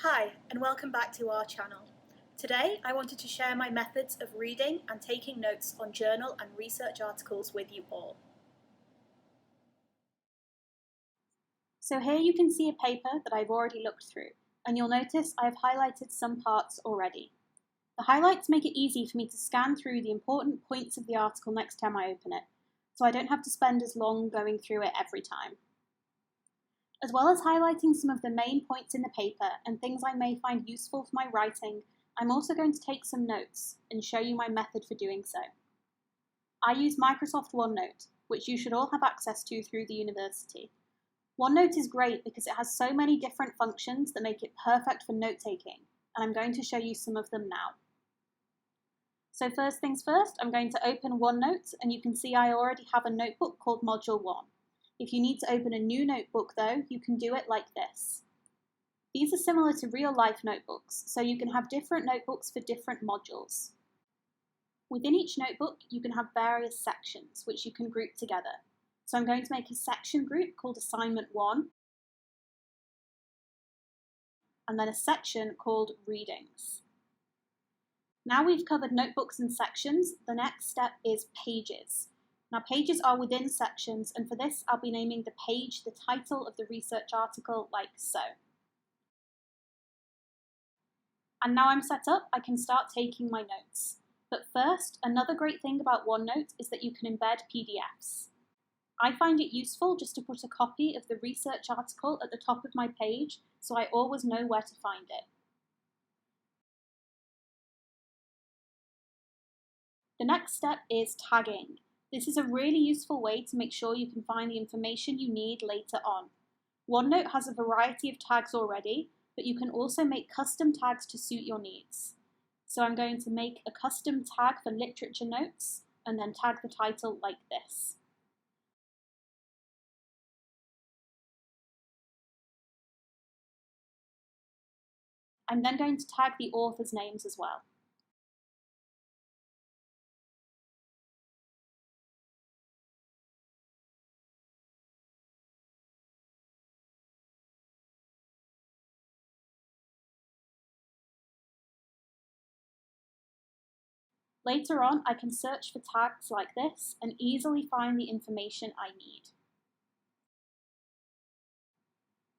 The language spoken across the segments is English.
Hi, and welcome back to our channel. Today, I wanted to share my methods of reading and taking notes on journal and research articles with you all. So here you can see a paper that I've already looked through, and you'll notice I've highlighted some parts already. The highlights make it easy for me to scan through the important points of the article next time I open it, so I don't have to spend as long going through it every time. As well as highlighting some of the main points in the paper and things I may find useful for my writing, I'm also going to take some notes and show you my method for doing so. I use Microsoft OneNote, which you should all have access to through the university. OneNote is great because it has so many different functions that make it perfect for note-taking, and I'm going to show you some of them now. So first things first, I'm going to open OneNote, and you can see I already have a notebook called Module 1. If you need to open a new notebook though, you can do it like this. These are similar to real-life notebooks, so you can have different notebooks for different modules. Within each notebook, you can have various sections, which you can group together. So I'm going to make a section group called Assignment 1, and then a section called Readings. Now we've covered notebooks and sections, the next step is pages. Now pages are within sections, and for this I'll be naming the page the title of the research article like so. And now I'm set up, I can start taking my notes. But first, another great thing about OneNote is that you can embed PDFs. I find it useful just to put a copy of the research article at the top of my page, so I always know where to find it. The next step is tagging. This is a really useful way to make sure you can find the information you need later on. OneNote has a variety of tags already, but you can also make custom tags to suit your needs. So I'm going to make a custom tag for literature notes, and then tag the title like this. I'm then going to tag the authors' names as well. Later on, I can search for tags like this and easily find the information I need.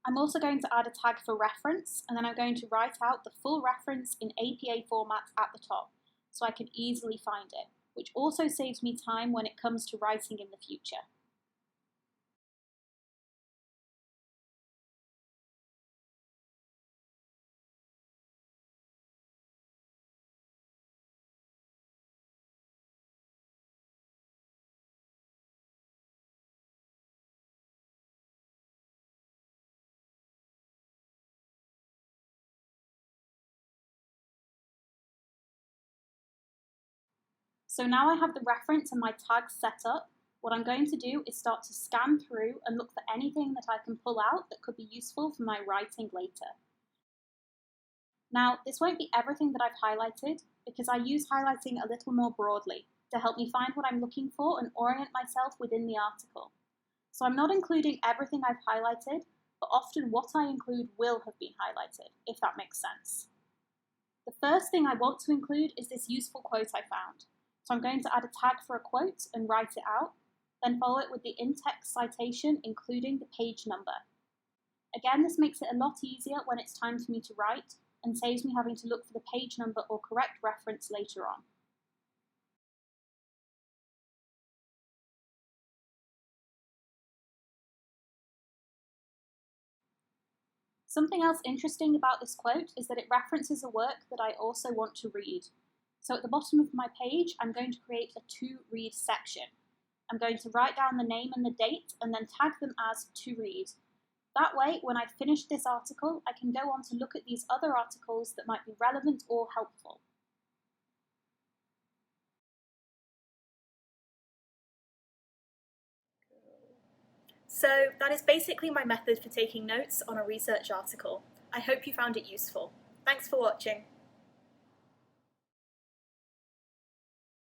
I'm also going to add a tag for reference, and then I'm going to write out the full reference in APA format at the top, so I can easily find it, which also saves me time when it comes to writing in the future. So now I have the reference and my tags set up, what I'm going to do is start to scan through and look for anything that I can pull out that could be useful for my writing later. Now, this won't be everything that I've highlighted, because I use highlighting a little more broadly to help me find what I'm looking for and orient myself within the article. So I'm not including everything I've highlighted, but often what I include will have been highlighted, if that makes sense. The first thing I want to include is this useful quote I found. So I'm going to add a tag for a quote and write it out, then follow it with the in-text citation, including the page number. Again, this makes it a lot easier when it's time for me to write, and saves me having to look for the page number or correct reference later on. Something else interesting about this quote is that it references a work that I also want to read. So at the bottom of my page, I'm going to create a to read section. I'm going to write down the name and the date and then tag them as to read. That way, when I finish this article, I can go on to look at these other articles that might be relevant or helpful. So that is basically my method for taking notes on a research article. I hope you found it useful. Thanks for watching.